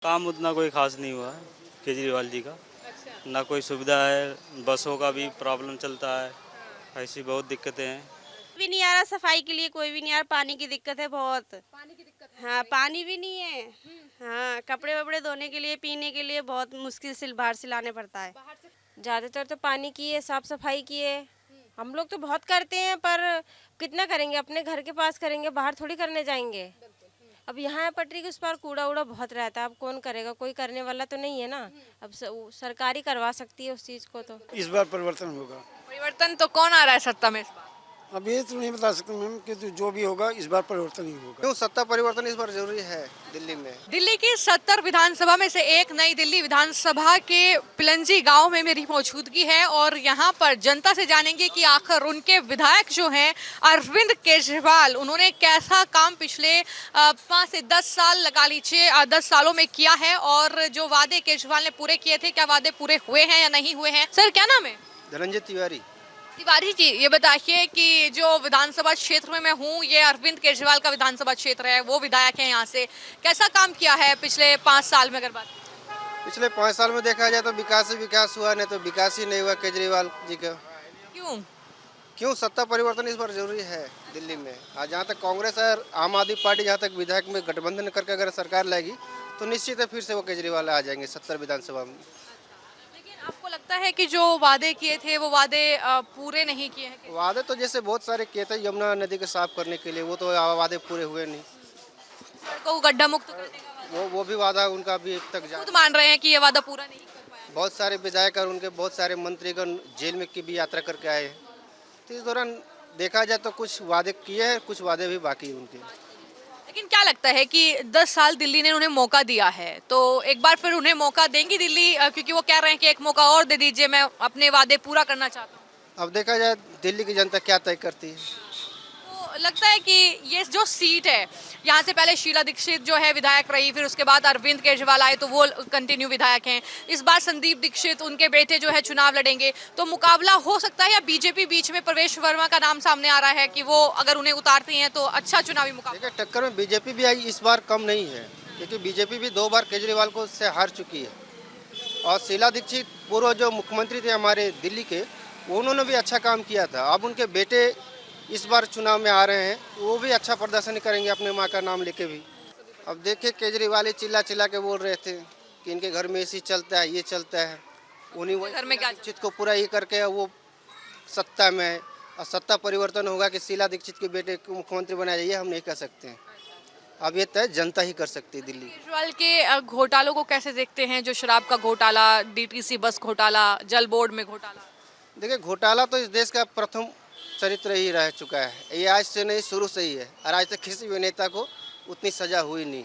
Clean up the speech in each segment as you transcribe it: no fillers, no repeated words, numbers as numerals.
काम उतना कोई खास नहीं हुआ है केजरीवाल जी का। अच्छा। ना कोई सुविधा है, बसों का भी प्रॉब्लम चलता है, ऐसी बहुत दिक्कतें हैं। भी नहीं आ रहा, सफाई के लिए कोई भी नहीं आ रहा, पानी की दिक्कत है बहुत। पानी की दिक्कत है। हाँ, पानी भी नहीं है। हाँ, कपड़े वपड़े धोने के लिए, पीने के लिए बहुत मुश्किल से बाहर से लाने पड़ता है। बाहर से ज़्यादातर तो पानी की है, साफ सफाई की है। हम लोग तो बहुत करते हैं, पर कितना करेंगे, अपने घर के पास करेंगे, बाहर थोड़ी करने जाएंगे। अब यहाँ पटरी के उस पार कूड़ा उड़ा बहुत रहता है, अब कौन करेगा, कोई करने वाला तो नहीं है ना। अब सरकार ही करवा सकती है उस चीज़ को तो। इस बार परिवर्तन होगा। परिवर्तन तो कौन आ रहा है सत्ता में इस बार? अब ये तो नहीं बता सकते मैम कि जो भी होगा इस बार परिवर्तन ही होगा। क्यों सत्ता परिवर्तन इस बार जरूरी है दिल्ली में। दिल्ली की 70 विधानसभा में से एक नई दिल्ली विधानसभा के पिलंजी गांव में मेरी मौजूदगी है और यहां पर जनता से जानेंगे कि आखिर उनके विधायक जो हैं अरविंद केजरीवाल, उन्होंने कैसा काम पिछले 5 से 10 साल लगा लीजिए 10 सालों में किया है और जो वादे केजरीवाल ने पूरे किए थे, क्या वादे पूरे हुए हैं या नहीं हुए हैं। सर क्या नाम है? धनंजय तिवारी। तिवारी जी, ये बताइए कि जो विधानसभा क्षेत्र में मैं हूँ, ये अरविंद केजरीवाल का विधानसभा क्षेत्र है, वो विधायक हैं यहाँ से। कैसा काम किया है पिछले 5 साल में अगर बात? पिछले 5 साल में देखा जाए तो विकास ही विकास हुआ, नहीं तो विकास ही नहीं हुआ केजरीवाल जी का। क्यों? क्यों सत्ता परिवर्तन इस बार जरूरी है दिल्ली में। आज जहाँ तक कांग्रेस और आम आदमी पार्टी जहाँ तक विधायक में गठबंधन करके अगर सरकार लाएगी तो निश्चित है फिर से वो केजरीवाल आ जाएंगे 70 विधानसभा में। लेकिन आपको लगता है कि जो वादे किए थे वो वादे पूरे नहीं किए हैं? वादे तो जैसे बहुत सारे किए थे यमुना नदी को साफ करने के लिए, वो तो वादे पूरे हुए नहीं। सड़कों को गड्ढा मुक्त करने का वादा वो भी वादा उनका अभी तक खुद मान रहे हैं कि ये वादा पूरा नहीं कर पाया। बहुत सारे विधायक और उनके बहुत सारे मंत्रीगण जेल में की भी यात्रा करके आए हैं। तो इस दौरान देखा जाए तो कुछ वादे किए हैं, कुछ वादे भी बाकी हैं उनके। लेकिन क्या लगता है कि 10 साल दिल्ली ने उन्हें मौका दिया है, तो एक बार फिर उन्हें मौका देंगी दिल्ली? क्योंकि वो कह रहे हैं कि एक मौका और दे दीजिए, मैं अपने वादे पूरा करना चाहता हूँ। अब देखा जाए दिल्ली की जनता क्या तय करती है। तो लगता है कि ये जो सीट है, यहाँ से पहले शीला दीक्षित जो है विधायक रही, फिर उसके बाद अरविंद केजरीवाल आए तो वो कंटिन्यू विधायक हैं। इस बार संदीप दीक्षित उनके बेटे जो है चुनाव लड़ेंगे, तो मुकाबला हो सकता है या बीजेपी बीच में प्रवेश वर्मा का नाम सामने आ रहा है कि वो अगर उन्हें उतारती हैं तो अच्छा चुनावी मुकाबला? देखिए टक्कर में बीजेपी भी आई, इस बार कम नहीं है क्योंकि बीजेपी भी 2 बार केजरीवाल को से हार चुकी है। और शीला दीक्षित पूर्व जो मुख्यमंत्री थे हमारे दिल्ली के, उन्होंने भी अच्छा काम किया था। अब उनके बेटे इस बार चुनाव में आ रहे हैं, वो भी अच्छा प्रदर्शन करेंगे अपने माँ का नाम लेके भी। अब देखिए केजरीवाल ही चिल्ला चिल्ला के बोल रहे थे कि इनके घर में एसी चलता है, ये चलता है। उन्हीं वही घर में क्या दीक्षित को पूरा ये करके वो सत्ता में है और सत्ता परिवर्तन होगा कि शीला दीक्षित के बेटे को मुख्यमंत्री बनाया जाए, ये हम नहीं कर सकते हैं। अब ये तय जनता ही कर सकती है दिल्ली। केजरीवाल के घोटालों को कैसे देखते हैं? जो शराब का घोटाला, डीटीसी बस घोटाला, जल बोर्ड में घोटाला। देखिए घोटाला तो इस देश का प्रथम चरित्र ही रह चुका है, ये आज से नहीं शुरू से ही है और आज तक किसी भी नेता को उतनी सजा हुई नहीं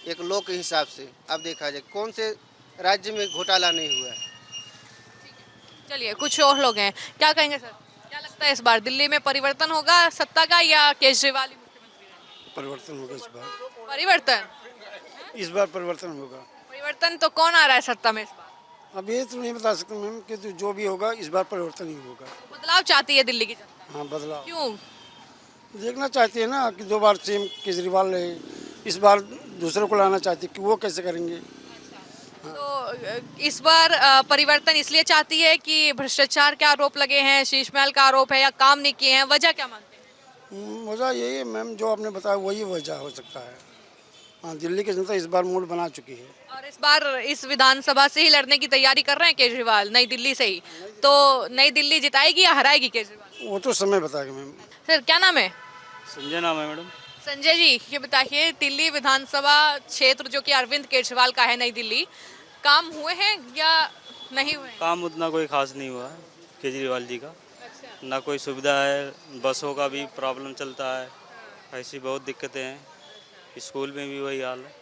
एक लोक के हिसाब से। अब देखा जाए कौन से राज्य में घोटाला नहीं हुआ है। चलिए कुछ और लोग हैं, क्या कहेंगे सर? क्या लगता है इस बार दिल्ली में परिवर्तन होगा सत्ता का या केजरीवाल ही मुख्यमंत्री रहेंगे? परिवर्तन होगा इस बार। परिवर्तन? इस बार परिवर्तन होगा। परिवर्तन तो कौन आ रहा है सत्ता में इस बार? अब ये तो नहीं बता सकते मैम कि जो भी होगा इस बार परिवर्तन ही होगा। बदलाव चाहती है दिल्ली की जनता। हाँ बदलाव क्यों? देखना चाहती है ना कि 2 बार सीएम केजरीवाल रहे, इस बार दूसरे को लाना चाहती है कि वो कैसे करेंगे। तो इस बार परिवर्तन इसलिए चाहती है कि भ्रष्टाचार के आरोप लगे हैं, शीश महल का आरोप है या काम नहीं किए हैं, वजह क्या मानते हैं? वजह यही है मैम जो आपने बताया, वही वजह हो सकता है। हाँ दिल्ली की जनता इस बार मूड बना चुकी है। और इस बार इस विधानसभा से ही लड़ने की तैयारी कर रहे हैं केजरीवाल, नई दिल्ली से ही। तो नई दिल्ली जिताएगी या हराएगी केजरीवाल? वो तो समय बताएगा मैम। सर क्या नाम है? संजय नाम है मैडम। संजय जी, ये बताइए दिल्ली विधानसभा क्षेत्र जो कि अरविंद केजरीवाल का है, नई दिल्ली, काम हुए हैं या नहीं हुए हैं? काम उतना कोई खास नहीं हुआ है केजरीवाल जी का। अच्छा। ना कोई सुविधा है, बसों का भी प्रॉब्लम चलता है, ऐसी बहुत दिक्कतें हैं। स्कूल में भी वही हाल है।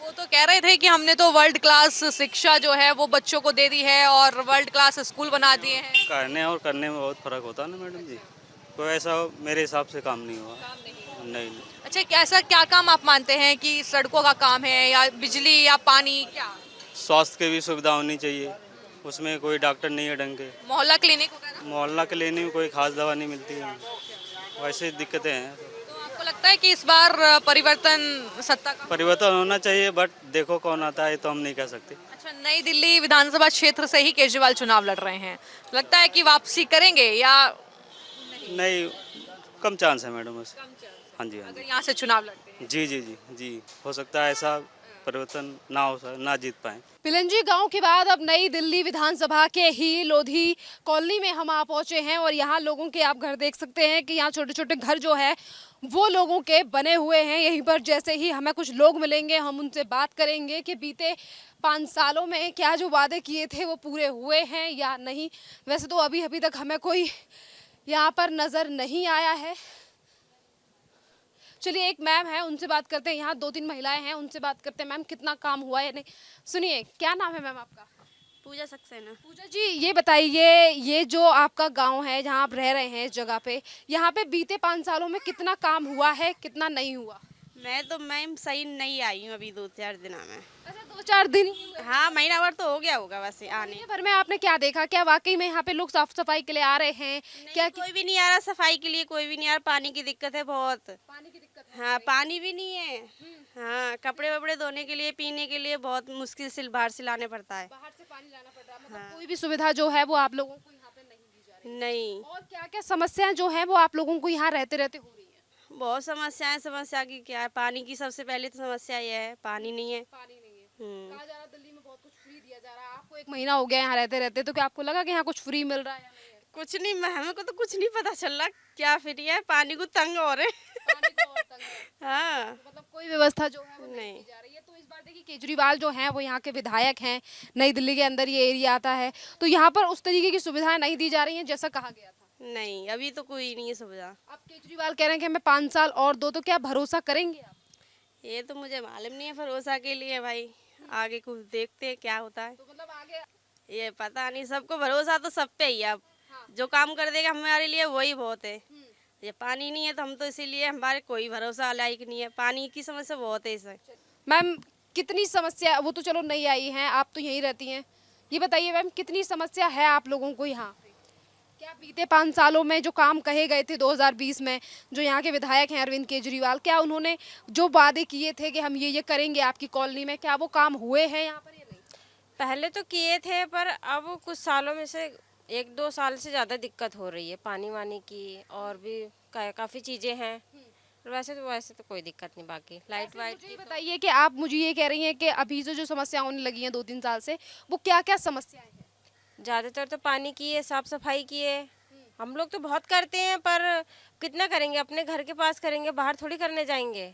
वो तो कह रहे थे कि हमने तो वर्ल्ड क्लास शिक्षा जो है वो बच्चों को दे दी है और वर्ल्ड क्लास स्कूल बना दिए हैं। करने और करने में बहुत फर्क होता है ना मैडम जी। कोई ऐसा मेरे हिसाब से काम नहीं हुआ। नहीं। अच्छा, ऐसा क्या काम आप मानते हैं कि सड़कों का काम है या बिजली या पानी, क्या? स्वास्थ्य की भी सुविधा होनी चाहिए, उसमें कोई डॉक्टर नहीं है ढंग के। मोहल्ला क्लिनिक वगैरह? मोहल्ला क्लिनिक में कोई खास दवा नहीं मिलती है, वैसे दिक्कतें हैं। तो आपको आपको लगता है कि इस बार परिवर्तन सत्ता का? परिवर्तन होना चाहिए, बट देखो कौन आता है तो हम नहीं कह सकते। अच्छा, नई दिल्ली विधानसभा क्षेत्र से ही केजरीवाल चुनाव लड़ रहे हैं, लगता है कि वापसी करेंगे या नहीं, कम चांस है मैडम उससे। हाँ जी, हाँ अगर जी, यहाँ से चुनाव लड़ते हैं? जी जी जी जी, हो सकता है ऐसा परिवर्तन ना हो, ना जीत पाए। पिलंजी गांव के बाद अब नई दिल्ली विधानसभा के ही लोधी कॉलोनी में हम आ पहुंचे हैं और यहाँ लोगों के आप घर देख सकते हैं कि यहाँ छोटे छोटे घर जो है वो लोगों के बने हुए हैं। यहीं पर जैसे ही हमें कुछ लोग मिलेंगे हम उनसे बात करेंगे कि बीते 5 सालों में क्या जो वादे किए थे वो पूरे हुए हैं या नहीं। वैसे तो अभी तक हमें कोई यहाँ पर नज़र नहीं आया है। चलिए, एक मैम है उनसे बात करते हैं। यहाँ 2-3 महिलाएं हैं, उनसे बात करते हैं। मैम, कितना काम हुआ है नहीं? सुनिए, क्या नाम है मैम आपका? पूजा सक्सेना। पूजा जी, ये बताइए, ये जो आपका गांव है जहाँ आप रह रहे हैं इस जगह पे, यहाँ पे बीते 5 सालों में कितना काम हुआ है, कितना नहीं हुआ? मैम सही नहीं आई हूँ अभी 2-4 दिनों में। अच्छा, 2-4 दिन ही हुए। हाँ, महीना भर तो हो गया होगा वैसे आने। महीने भर में आपने क्या देखा? क्या वाकई में यहाँ पे लोग साफ सफाई के लिए आ रहे हैं? क्या कोई भी नहीं आ रहा सफाई के लिए, कोई भी नहीं आ रहा। पानी की दिक्कत है बहुत। पानी की दिक्कत है? हाँ, पानी भी नहीं है। हाँ, कपड़े वपड़े धोने के लिए, पीने के लिए बहुत मुश्किल से बाहर से लाने पड़ता है। बाहर से पानी लाना पड़ रहा है, मतलब कोई भी सुविधा जो है वो आप लोगों को यहाँ पे नहीं दी जा रही? नहीं, और क्या क्या समस्याएं जो है वो आप लोगों को यहाँ रहते रहते हो रही है? बहुत समस्याएं। समस्या की क्या है, पानी की सबसे पहले तो समस्या ये है, पानी नहीं है। पानी नहीं है। हम्म। कहा जा रहा है दिल्ली में बहुत कुछ फ्री दिया जा रहा है। आपको 1 महीना हो गया यहाँ रहते रहते, तो क्या आपको लगा कि यहाँ कुछ फ्री मिल रहा है या नहीं है? कुछ नहीं, हमें को तो कुछ नहीं पता चल रहा क्या फ्री है। पानी को तंग हो रहे। पानी का और तंग है। हाँ, मतलब कोई व्यवस्था जो है वो नहीं नहीं। की जा रही है। तो इस बार देखिए, केजरीवाल जो हैं वो यहाँ के विधायक हैं, नई दिल्ली के अंदर ये एरिया आता है, तो यहाँ पर उस तरीके की सुविधाएं नहीं दी जा रही हैं जैसा कहा गया था। नहीं, अभी तो कोई नहीं है सुविधा। अब केजरीवाल कह रहे हैं कि हमें 5 साल और दो, तो क्या भरोसा करेंगे आप? ये तो मुझे मालूम नहीं है भरोसा के लिए भाई। आगे कुछ देखते हैं क्या होता है। तो मतलब आगे ये पता नहीं, सबको भरोसा तो सब पे ही है। अब जो काम कर देगा हमारे लिए वही बहुत है। ये पानी नहीं है तो हम तो इसीलिए हमारे कोई भरोसा लायक नहीं है। पानी की समस्या बहुत है इसे। मैम, कितनी समस्या, वो तो चलो नहीं आई हैं, आप तो यहीं रहती हैं, ये बताइए मैम, कितनी समस्या है आप लोगों को यहाँ पे? क्या बीते 5 सालों में जो काम कहे गए थे 2020 में, जो यहाँ के विधायक हैं अरविंद केजरीवाल, क्या उन्होंने जो वादे किए थे कि हम ये करेंगे आपकी कॉलोनी में, क्या वो काम हुए हैं यहाँ पर या नहीं? पहले तो किए थे, पर अब कुछ सालों में से 1-2 साल से ज़्यादा दिक्कत हो रही है पानी वानी की, और भी काफ़ी चीज़ें हैं। वैसे तो कोई दिक्कत नहीं, बाकी लाइट वाइट मुझे ये बताइए कि आप मुझे ये कह रही हैं कि अभी से जो समस्या होने लगी हैं 2-3 साल से, वो क्या क्या समस्याएं हैं? ज़्यादातर तो पानी की है, साफ सफाई की है। हम लोग तो बहुत करते हैं, पर कितना करेंगे, अपने घर के पास करेंगे, बाहर थोड़ी करने जाएंगे।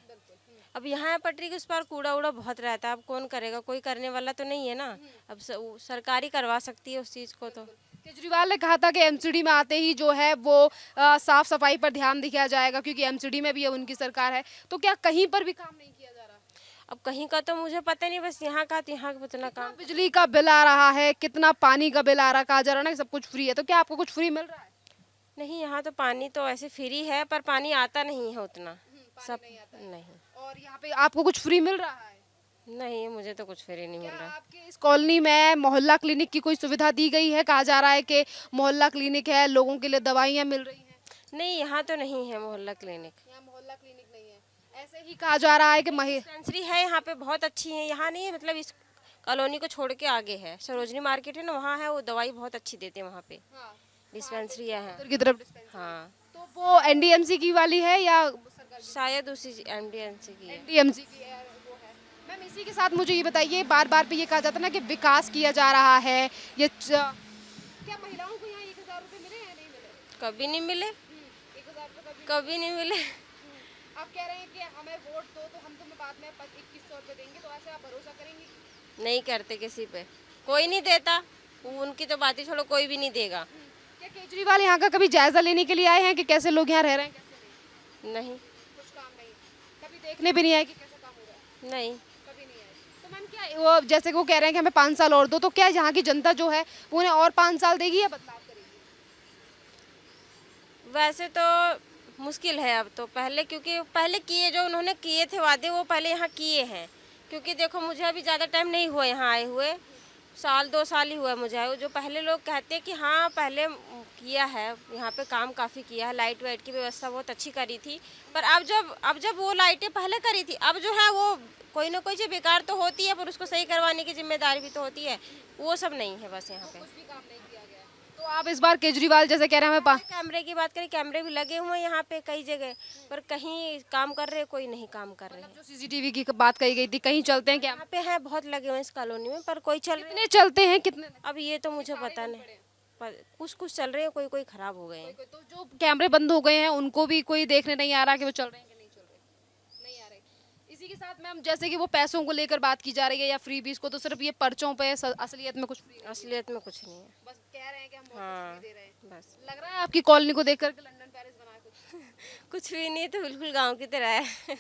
अब यहाँ पटरी के उस पार कूड़ा उड़ा बहुत रहता है, अब कौन करेगा, कोई करने वाला तो नहीं है ना। अब सरकारी करवा सकती है उस चीज़ को। तो केजरीवाल ने कहा था कि एमसीडी में आते ही जो है वो साफ सफाई पर ध्यान दिया जाएगा, क्योंकि एमसीडी में भी अब उनकी सरकार है, तो क्या कहीं पर भी काम नहीं किया जा रहा? अब कहीं का तो मुझे पता नहीं, बस यहाँ का तो यहाँ का उतना काम। बिजली का बिल आ रहा है, कितना पानी का बिल आ रहा है, कहा जा रहा है ना कि सब कुछ फ्री है, तो क्या आपको कुछ फ्री मिल रहा है? नहीं, यहाँ तो पानी तो ऐसे फ्री है, पर पानी आता नहीं है उतना। सब नहीं। और यहाँ पे आपको कुछ फ्री मिल रहा है? नहीं, मुझे तो कुछ फ्री नहीं मिल क्या रहा। आपके इस कॉलोनी में मोहल्ला क्लिनिक की कोई सुविधा दी गई है? कहा जा रहा है कि मोहल्ला क्लिनिक है, लोगों के लिए दवाइयाँ मिल रही हैं। नहीं, यहाँ तो नहीं है मोहल्ला क्लिनिक। यहाँ मोहल्ला क्लिनिक नहीं है। ऐसे ही कहा जा रहा है कि डिस्पेंसरी है यहाँ पे, बहुत अच्छी है। यहाँ नहीं है, मतलब इस कॉलोनी को छोड़ के आगे है, सरोजनी मार्केट है ना, वहाँ है, वो दवाई बहुत अच्छी देते हैं वहाँ पे। डिस्पेंसरी है। उधर की तरफ हाँ, तो वो एनडीएमसी की वाली है या शायद उसी एमडीएमसी की है। एनडीएमसी की है, वो है। मैम, इसी के साथ मुझे ये बताइए, बार बार पे ये कहा जाता है ना कि विकास किया जा रहा है, ये क्या महिलाओं को यहाँ 1000 रुपये मिले या नहीं मिले? कभी नहीं मिले, 1000 रुपये कभी नहीं मिले। आप कह रहे हैं कि हमें वोट दो तो हम तुम्हें बाद में 2100 रुपये देंगे, तो ऐसे आप भरोसा करेंगे? नहीं करते किसी पे, कोई नहीं देता। उनकी तो बात ही छोड़ो, कोई भी नहीं देगा। क्या केजरीवाल यहाँ का कभी जायजा लेने के लिए आए हैं कि कैसे लोग यहाँ रह रहे हैं, कैसे नहीं, कुछ काम नहीं, कभी देखने भी नहीं आए कि कैसे काम हो रहा है? नहीं। कभी नहीं आए। तो मैम, क्या वो जैसे वो कह रहे हैं कि हमें 5 साल और दो, तो क्या यहाँ की जनता जो है वो उन्हें और 5 साल देगी या बदलाव करेगी? वैसे तो मुश्किल है अब तो। पहले, क्योंकि पहले किए, जो उन्होंने किए थे वादे, वो पहले यहाँ किए हैं। क्योंकि देखो, मुझे अभी ज़्यादा टाइम नहीं हुआ यहाँ आए हुए, साल 2 साल ही हुआ मुझे आए। जो पहले लोग कहते हैं कि हाँ पहले किया है, यहाँ पे काम काफ़ी किया है, लाइट वाइट की व्यवस्था बहुत अच्छी करी थी। पर अब जब वो लाइटें पहले करी थी, अब जो है वो कोई ना कोई चीज़ बेकार तो होती है, पर उसको सही करवाने की जिम्मेदारी भी तो होती है। वो सब नहीं है बस यहाँ पे। तो आप इस बार केजरीवाल जैसे कह रहे हैं हमें कैमरे की बात करें, कैमरे भी लगे हुए हैं यहाँ पे कई जगह, पर कहीं काम कर रहे, कोई नहीं काम कर रहे हैं। जो सीसीटीवी की बात कही गई थी, कहीं चलते हैं क्या? यहाँ पे है बहुत लगे हुए हैं इस कॉलोनी में, पर कोई चल रहे कितने चलते हैं, कितने नहीं? अब ये तो मुझे पता नहीं, पर कुछ कुछ चल रहे हैं, कोई कोई खराब हो गए हैं। तो जो कैमरे बंद हो गए हैं उनको भी कोई देखने नहीं आ रहा कि वो चल रहे हैं कि नहीं चल रहे, नहीं आ रहे। इसी के साथ मैम जैसे कि वो पैसों को लेकर बात की जा रही है या फ्री बीस को, तो सिर्फ ये पर्चों पे असलियत में कुछ फ्री असलियत में कुछ नहीं है। बस कह रहे हैं कि हम बहुत हाँ कुछ फ्री दे रहे हैं। बस लग रहा है आपकी कॉलोनी को देखकर कि लंदन पेरिस बना है कुछ। कुछ भी नहीं, तो बिल्कुल गांव की तरह है।